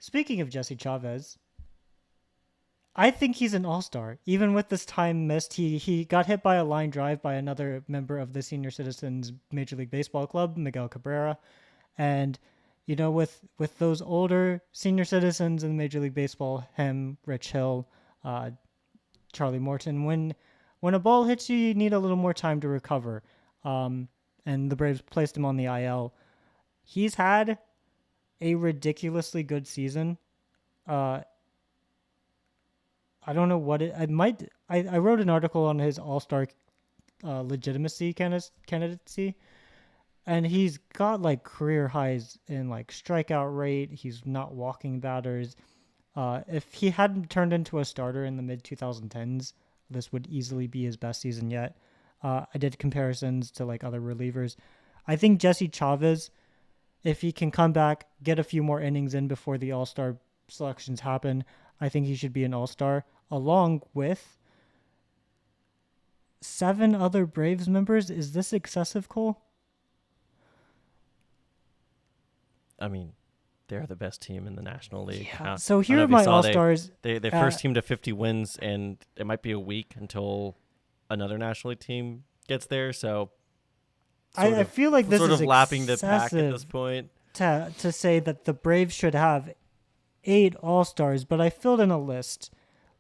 Speaking of Jesse Chavez, I think he's an all-star. Even with this time missed, he got hit by a line drive by another member of the Senior Citizens Major League Baseball club, Miguel Cabrera. And with those older senior citizens in Major League Baseball, him, Rich Hill, uh, Charlie Morton, when a ball hits you, you need a little more time to recover. Um, and the Braves placed him on the IL. He's had a ridiculously good season. Uh, I don't know what it. I might. I wrote an article on his All Star legitimacy candidacy, and he's got like career highs in like strikeout rate. He's not walking batters. If he hadn't turned into a starter in the mid 2010s, this would easily be his best season yet. I did comparisons to like other relievers. I think Jesse Chavez, if he can come back, get a few more innings in before the All Star selections happen, I think he should be an All Star along with 7 other Braves members. Is this excessive, Cole? I mean, they're the best team in the National League. Yeah. So here are my All-Stars. They first team to 50 wins, and it might be a week until another National League team gets there. So I feel like this sort is of lapping the pack at this point. To say that the Braves should have 8 All-Stars, but I filled in a list.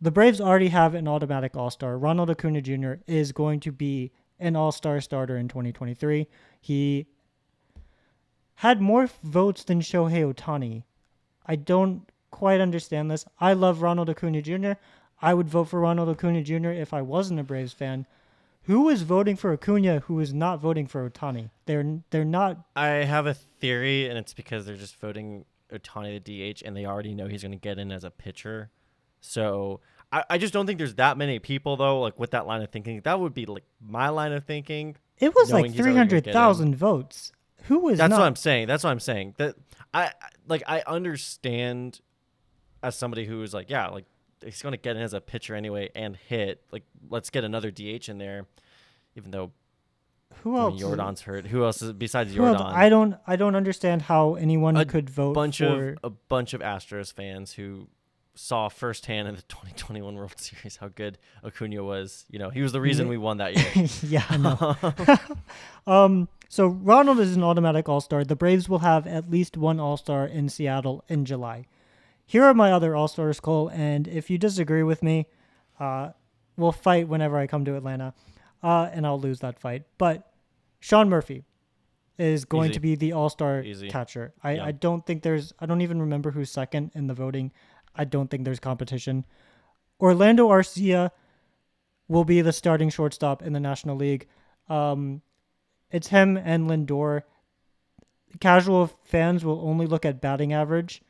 The Braves already have an automatic All-Star. Ronald Acuna Jr. is going to be an All-Star starter in 2023. He had more votes than Shohei Ohtani. I don't quite understand this. I love Ronald Acuna Jr. I would vote for Ronald Acuna Jr. if I wasn't a Braves fan. Who is voting for Acuna who is not voting for Ohtani? They're not. I have a theory, and it's because they're just voting Ohtani the DH, and they already know he's going to get in as a pitcher. So I just don't think there's that many people, though, like with that line of thinking. That would be like my line of thinking. It was like 300,000 votes. Who is That's not? what I'm saying. That's what I'm saying. That I understand as somebody who is like, yeah, like he's going to get in as a pitcher anyway and hit. Like, let's get another DH in there, even though who else? Jordan's hurt. Who else is besides Jordan? I don't understand how anyone could vote for a bunch of Astros fans who saw firsthand in the 2021 World Series how good Acuna was. He was the reason we won that year. Yeah, I know. So Ronald is an automatic All-Star. The Braves will have at least one All-Star in Seattle in July. Here are my other All-Stars, Cole, and if you disagree with me, we'll fight whenever I come to Atlanta, and I'll lose that fight. But Sean Murphy is going to be the All-Star catcher. I don't think I don't even remember who's second in the voting. I don't think there's competition. Orlando Arcia will be the starting shortstop in the National League. It's him and Lindor. Casual fans will only look at batting average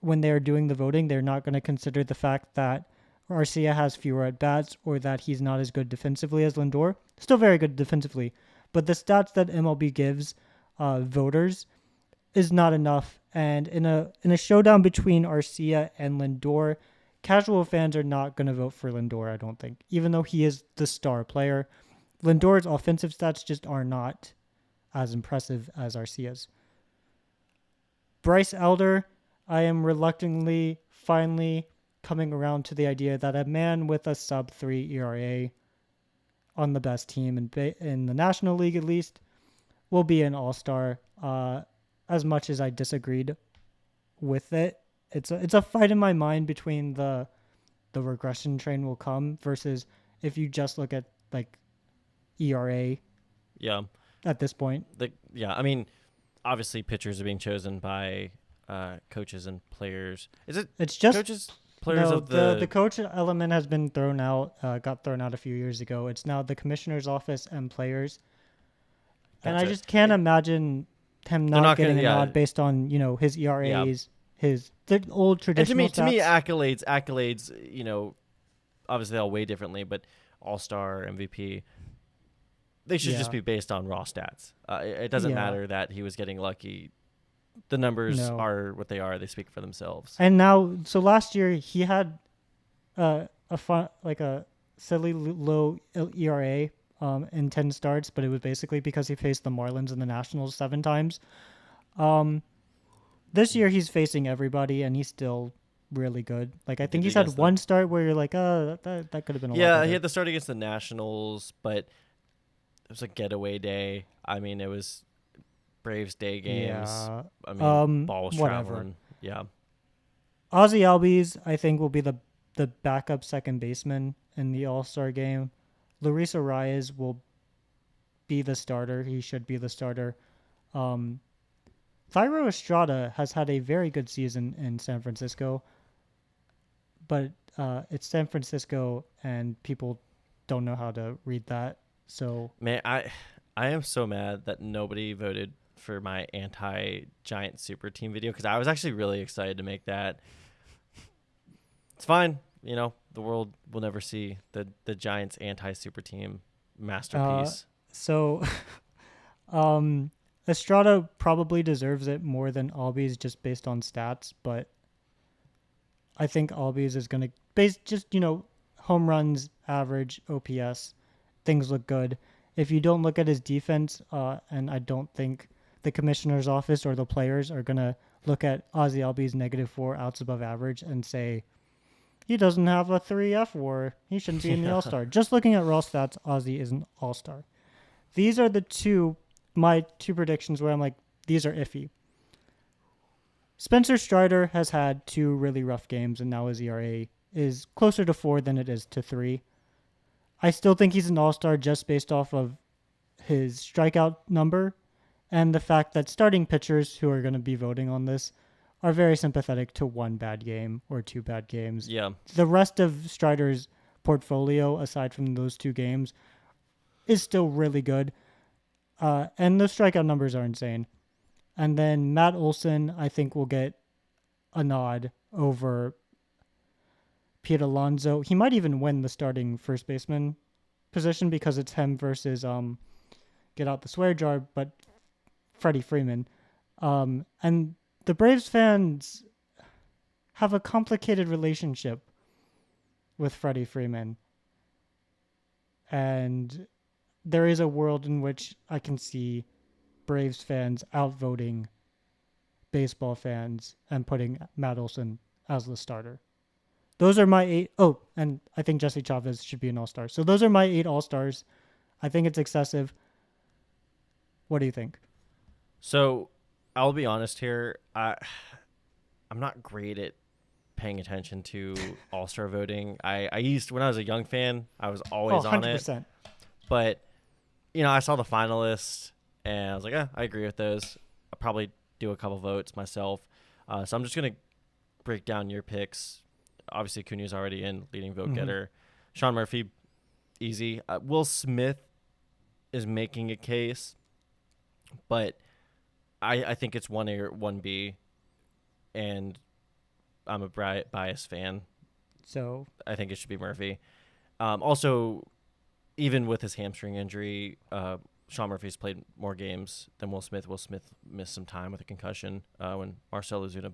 when they're doing the voting. They're not going to consider the fact that Arcia has fewer at-bats or that he's not as good defensively as Lindor. Still very good defensively. But the stats that MLB gives voters is not enough. And in a showdown between Arcia and Lindor, casual fans are not going to vote for Lindor, I don't think, even though he is the star player. Lindor's offensive stats just are not as impressive as Arcia's. Bryce Elder, I am reluctantly finally coming around to the idea that a man with a sub-3 ERA on the best team in the National League at least will be an all-star. As much as I disagreed with it, it's a fight in my mind between the regression train will come versus if you just look at like ERA. Yeah. At this point. I mean, obviously pitchers are being chosen by coaches and players. It's just coaches, players no, of the coach element has been thrown out. Got thrown out a few years ago. It's now the commissioner's office and players. And I just can't imagine him not getting a nod based on his ERAs, the old traditional. And to me, accolades, obviously they'll weigh differently, but All-Star, MVP, they should just be based on raw stats. It doesn't matter that he was getting lucky. The numbers are what they are. They speak for themselves. And now, so last year he had a silly low ERA. In 10 starts, but it was basically because he faced the Marlins and the Nationals 7 times. This year he's facing everybody, and he's still really good. Like I think Did he's you had guess the? one start where you're like, that could have been a lot Yeah, he better. had the start against the Nationals, but it was a getaway day. I mean, it was Braves day games. Yeah. I mean, ball was Whatever. traveling. Yeah. Ozzy Albies, I think, will be the backup second baseman in the All Star game. Luis Arias will be the starter. He should be the starter. Um, Thairo Estrada has had a very good season in San Francisco, but it's San Francisco, and people don't know how to read that. So, Man, I am so mad that nobody voted for my anti-giant super team video because I was actually really excited to make that. It's fine, the world will never see the Giants anti-super team uh, masterpiece. so um, Estrada probably deserves it more than Albies just based on stats, but I think Albies is going to base just, home runs, average, OPS, things look good. If you don't look at his defense, and I don't think the commissioner's office or the players are going to look at Ozzy Albies -4 outs above average and say, he doesn't have a 3F war. He shouldn't be in the Yeah. All Star. Just looking at raw stats, Ozzy is an All Star. These are my two predictions where I'm like, these are iffy. Spencer Strider has had two really rough games, and now his ERA is closer to 4 than it is to 3. I still think he's an all star just based off of his strikeout number and the fact that starting pitchers who are going to be voting on this are very sympathetic to one bad game or two bad games. Yeah. The rest of Strider's portfolio, aside from those two games, is still really good. And the strikeout numbers are insane. And then Matt Olson, I think, will get a nod over Pete Alonso. He might even win the starting first baseman position because it's him versus get out the swear jar, but Freddie Freeman. And the Braves fans have a complicated relationship with Freddie Freeman, and there is a world in which I can see Braves fans outvoting baseball fans and putting Matt Olson as the starter. Those are my 8. Oh, and I think Jesse Chavez should be an all-star. So those are my 8 all-stars. I think it's excessive. What do you think? So I'll be honest here. I'm not great at paying attention to All Star voting. I used when I was a young fan, I was Oh, always on it. 100%. But I saw the finalists and I was like, I agree with those. I'll probably do a couple votes myself. So I'm just gonna break down your picks. Obviously, Acuna's already in, leading vote getter. Sean Murphy, easy. Will Smith is making a case, but I think it's 1A or 1B, and I'm a biased fan. So, I think it should be Murphy. Also, even with his hamstring injury, Sean Murphy's played more games than Will Smith. Will Smith missed some time with a concussion when Marcell Ozuna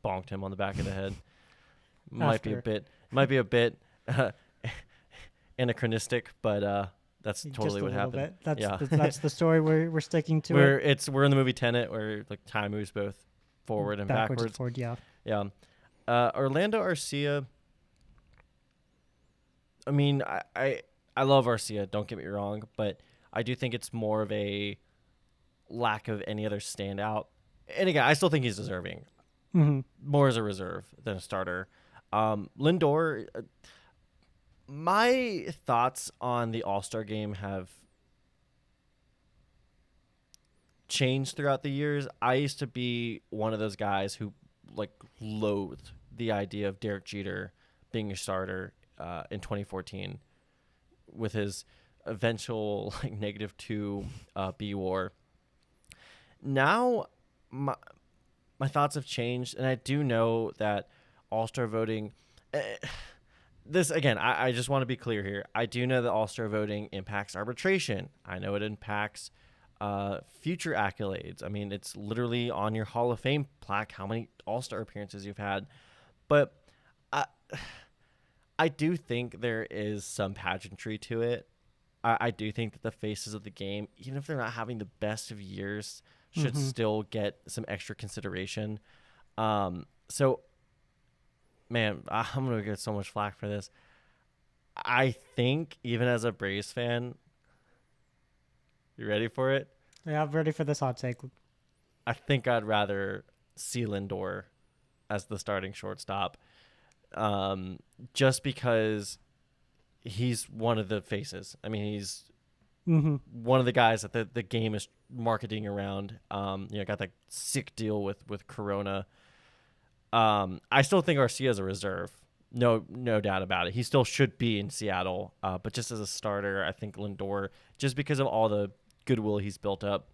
bonked him on the back of the head. Might be a bit anachronistic, but that's totally what happened. Bit. Yeah. That's the story we're sticking to. We're in the movie Tenet where like time moves both forward and backwards. And forward, yeah. Yeah. Orlando Arcia. I mean, I love Arcia. Don't get me wrong, but I do think it's more of a lack of any other standout. And again, I still think he's deserving. More as a reserve than a starter. Lindor. My thoughts on the All-Star game have changed throughout the years. I used to be one of those guys who like loathed the idea of Derek Jeter being a starter in 2014 with his eventual like -2 B WAR. Now my thoughts have changed, and I do know that All-Star voting. This again, I just want to be clear here. I do know that All-Star voting impacts arbitration. I know it impacts future accolades. I mean, it's literally on your Hall of Fame plaque how many All-Star appearances you've had. But I do think there is some pageantry to it. I do think that the faces of the game, even if they're not having the best of years, should still get some extra consideration. So, man, I'm going to get so much flack for this. I think, even as a Braves fan, you ready for it? Yeah, I'm ready for this hot take. I think I'd rather see Lindor as the starting shortstop, just because he's one of the faces. I mean, he's one of the guys that the game is marketing around. Got that sick deal with Corona. I still think Arcia is a reserve. No doubt about it. He still should be in Seattle. But just as a starter, I think Lindor, just because of all the goodwill he's built up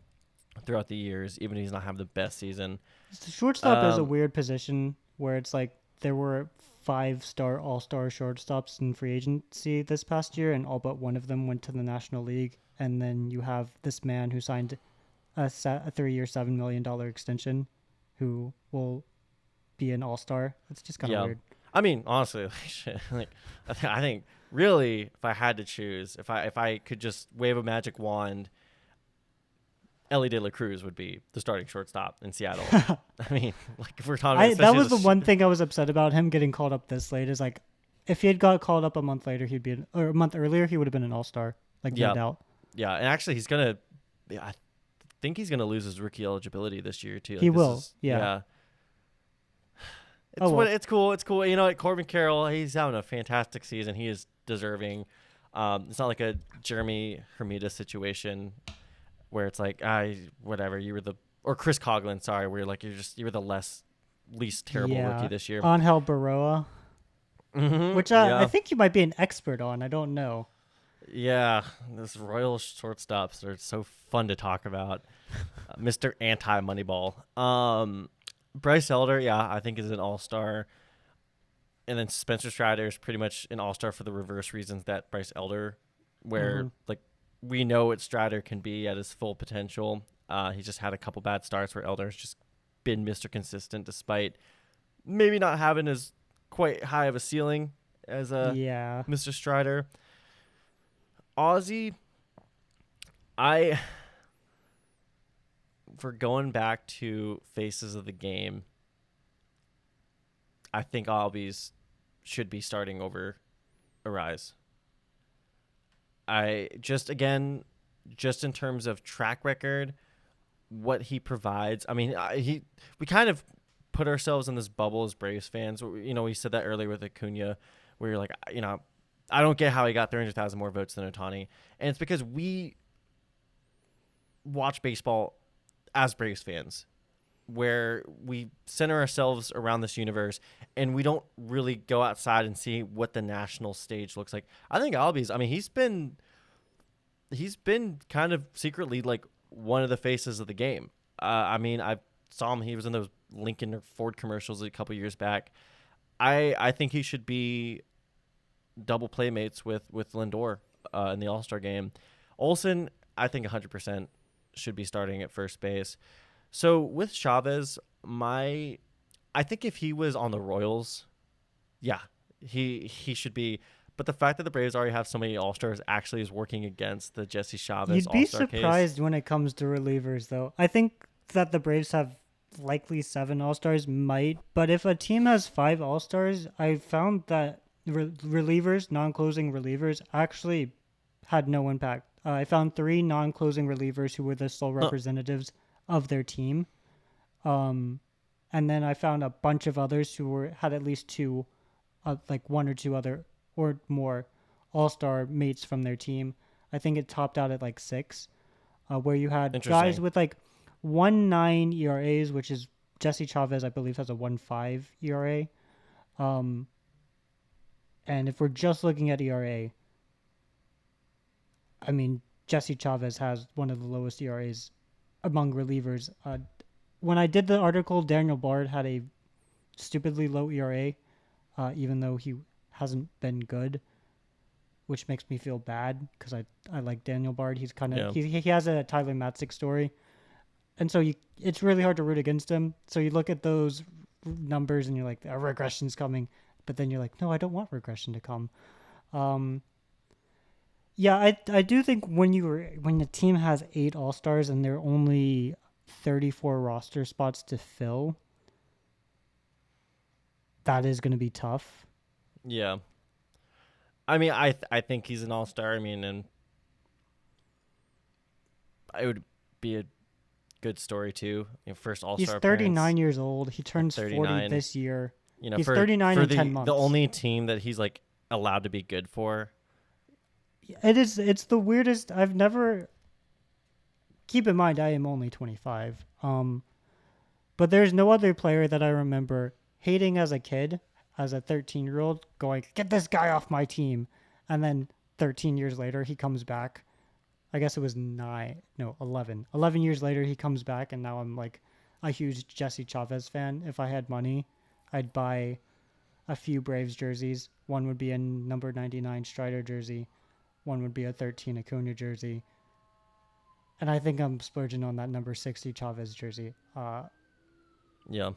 throughout the years, even if he's not having the best season. The shortstop is a weird position where it's like there were 5-star all-star shortstops in free agency this past year, and all but one of them went to the National League. And then you have this man who signed a 3-year, $7 million extension, who will be an all-star. It's just kind of weird. I mean, honestly, I think really, if I had to choose, if I could just wave a magic wand, Ellie De La Cruz would be the starting shortstop in Seattle. I mean, like, if we're talking, that was the one thing I was upset about him getting called up this late. Is like, if he had got called up a month later, or a month earlier, he would have been an all-star. Like, no doubt. Yeah, and actually, I think he's gonna lose his rookie eligibility this year too. Like, he will. Yeah. It's cool. It's cool. You know what? Corbin Carroll, he's having a fantastic season. He is deserving. It's not like a Jeremy Hermida situation where it's like, whatever, or Chris Coughlin, sorry, where you're like, you were the least terrible rookie this year. Angel Baroa, which I think you might be an expert on. I don't know. Yeah, those Royal shortstops are so fun to talk about. Mr. Anti-Moneyball. Bryce Elder, I think is an all-star. And then Spencer Strider is pretty much an all-star for the reverse reasons that Bryce Elder, where like we know what Strider can be at his full potential. He just had a couple bad starts where Elder's just been Mr. Consistent, despite maybe not having as quite high of a ceiling as Mr. Strider. Ozzy, for going back to faces of the game, I think Albies should be starting over Arise. Just in terms of track record, what he provides. I mean, we kind of put ourselves in this bubble as Braves fans. You know, we said that earlier with Acuna, where you're like, I don't get how he got 300,000 more votes than Ohtani, and it's because we watch baseball as Braves fans, where we center ourselves around this universe and we don't really go outside and see what the national stage looks like. I think Albies, I mean, he's been kind of secretly like one of the faces of the game. I mean, I saw him, he was in those Lincoln or Ford commercials a couple years back. I think he should be double playmates with Lindor in the All-Star game. Olsen, I think 100% should be starting at first base. So with Chavez, I think if he was on the Royals, he should be. But the fact that the Braves already have so many All-Stars actually is working against the Jesse Chavez All-Star case. You'd be surprised when it comes to relievers, though. I think that the Braves have likely 7 All-Stars, but if a team has 5 All-Stars, I found that relievers, non-closing relievers, actually had no impact. I found 3 non-closing relievers who were the sole representatives of their team. And then I found a bunch of others who had at least 2, like 1 or 2 other or more all-star mates from their team. I think it topped out at like 6, where you had guys with like 1.9 ERAs, which is Jesse Chavez, I believe, has a 1.5 ERA. And if we're just looking at ERA, I mean, Jesse Chavez has one of the lowest ERAs among relievers. When I did the article, Daniel Bard had a stupidly low ERA, even though he hasn't been good, which makes me feel bad because I like Daniel Bard. He's kind of he has a Tyler Matzik story, and so it's really hard to root against him. So you look at those numbers and you're like, a regression's coming, but then you're like, no, I don't want regression to come. I do think when the team has 8 All-Stars and they're only 34 roster spots to fill, that is going to be tough. Yeah. I mean, I think he's an all-star. I mean, and it would be a good story too. First He's all-star appearance 39 years old. He at turns 40 39. this year. He's For 39 in 10 the months. only team that he's like allowed to be good for. It's the weirdest. I've never. Keep in mind, I am only 25. But there's no other player that I remember hating as a kid, as a 13-year-old, going, get this guy off my team. And then 13 years later, he comes back. I guess it was 11. 11 years later, he comes back, and now I'm like a huge Jesse Chavez fan. If I had money, I'd buy a few Braves jerseys. One would be a number 99 Strider jersey. One would be a 13 Acuna jersey. And I think I'm splurging on that number 60 Chavez jersey. Yeah.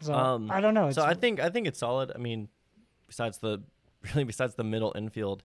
So I don't know. So I think it's solid. I mean, besides the middle infield,